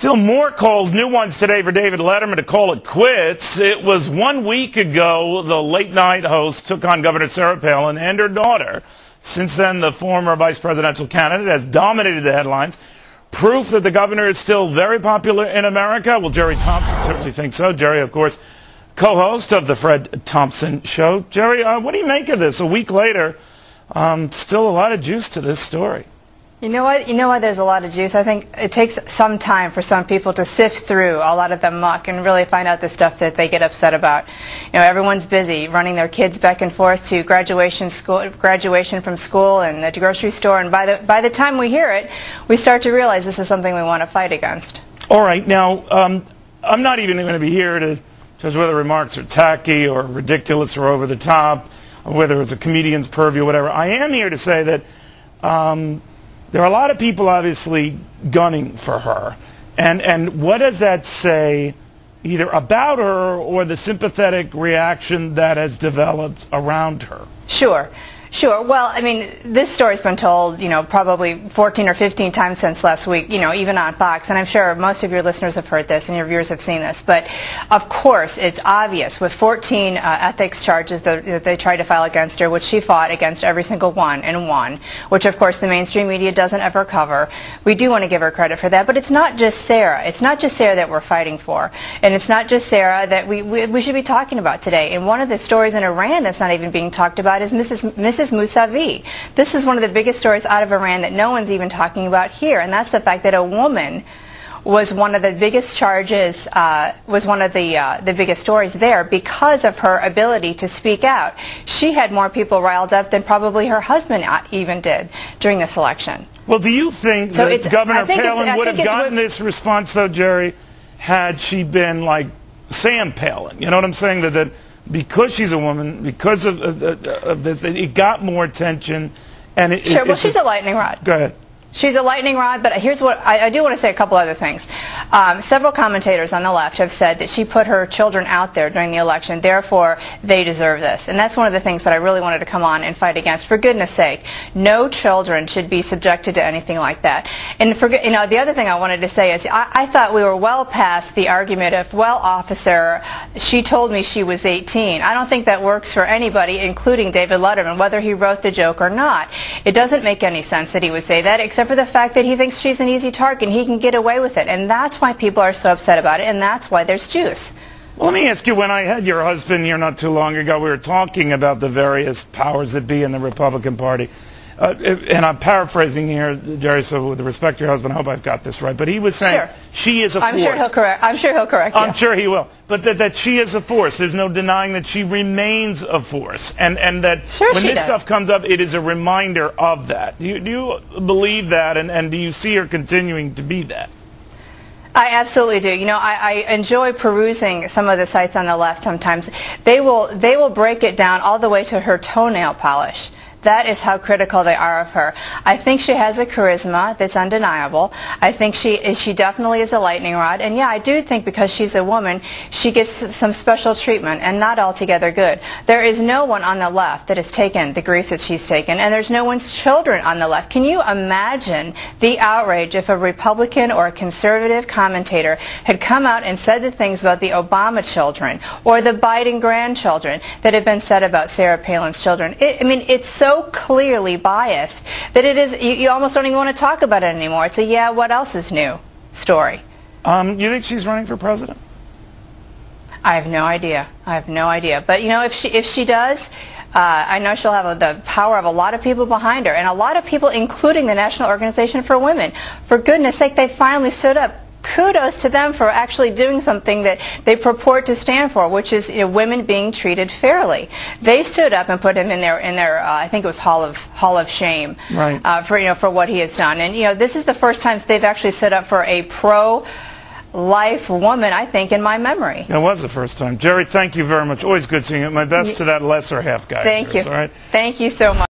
Still more calls, new ones today for David Letterman to call it quits. It was 1 week ago the late-night host took on Governor Sarah Palin and her daughter. Since then, the former vice presidential candidate has dominated the headlines. Proof that the governor is still very popular in America? Well, Jeri Thompson certainly thinks so. Jeri, of course, co-host of the Fred Thompson Show. Jeri, what do you make of this? A week later, still a lot of juice to this story. You know what? There's a lot of juice. I think it takes some time for some people to sift through a lot of the muck and really find out the stuff that they get upset about. You know, everyone's busy running their kids back and forth to graduation from school and the grocery store, and by the time we hear it, we start to realize this is something we want to fight against. All right, now I'm not even going to be here to judge whether remarks are tacky or ridiculous or over the top, or whether it's a comedian's purview or whatever. I am here to say that there are a lot of people obviously gunning for her. And what does that say either about her or the sympathetic reaction that has developed around her? Sure. Well, I mean, this story's been told, probably 14 or 15 times since last week, even on Fox. And I'm sure most of your listeners have heard this and your viewers have seen this. But, of course, it's obvious with 14 ethics charges that they tried to file against her, which she fought against every single one and won, which, of course, the mainstream media doesn't ever cover. We do want to give her credit for that. But it's not just Sarah. It's not just Sarah that we're fighting for. And it's not just Sarah that we should be talking about today. And one of the stories in Iran that's not even being talked about is Mrs. Mousavi. This is one of the biggest stories out of Iran that no one's even talking about here, and that's the fact that a woman was one of the biggest charges, was one of the biggest stories there because of her ability to speak out. She had more people riled up than probably her husband even did during this election. Well, do you think that Governor Palin would have gotten this response, though, Jeri, had she been like Sam Palin? You know what I'm saying? That because she's a woman, because of this, it got more attention. And sure, well, she's a lightning rod. Go ahead. She's a lightning rod, but here's what I do want to say a couple other things. Several commentators on the left have said that she put her children out there during the election, therefore they deserve this. And that's one of the things that I really wanted to come on and fight against. For goodness sake, no children should be subjected to anything like that. And the other thing I wanted to say is I thought we were well past the argument of, well, officer, she told me she was 18. I don't think that works for anybody, including David Letterman, whether he wrote the joke or not. It doesn't make any sense that he would say that, except for the fact that he thinks she's an easy target and he can get away with it. And that's why people are so upset about it, and that's why there's juice. Well, let me ask you, when I had your husband here not too long ago, we were talking about the various powers that be in the Republican Party. And I'm paraphrasing here, Jeri, so with respect to your husband, I hope I've got this right. But he was saying she is a force. I'm sure he'll correct you. I'm sure he will. But that she is a force. There's no denying that she remains a force. And that when this stuff comes up, it is a reminder of that. Do you believe that? And do you see her continuing to be that? I absolutely do. I enjoy perusing some of the sites on the left sometimes. They will break it down all the way to her toenail polish. That is how critical they are of her. I think she has a charisma that's undeniable. I think she definitely is a lightning rod. And yeah, I do think because she's a woman, she gets some special treatment, and not altogether good. There is no one on the left that has taken the grief that she's taken, and there's no one's children on the left. Can you imagine the outrage if a Republican or a conservative commentator had come out and said the things about the Obama children or the Biden grandchildren that have been said about Sarah Palin's children? It's so clearly biased that it is, you almost don't even want to talk about it anymore. It's a yeah, what else is new story. You think she's running for president? I have no idea. But if she does, I know she'll have the power of a lot of people behind her, and a lot of people, including the National Organization for Women. For goodness sake, they finally stood up. Kudos to them for actually doing something that they purport to stand for, which is women being treated fairly. They stood up and put him in their I think it was Hall of Shame, right. For what he has done. And this is the first time they've actually stood up for a pro-life woman, I think, in my memory. It was the first time. Jeri, thank you very much. Always good seeing you. My best to that lesser half guy. Thank you. All right. Thank you so much.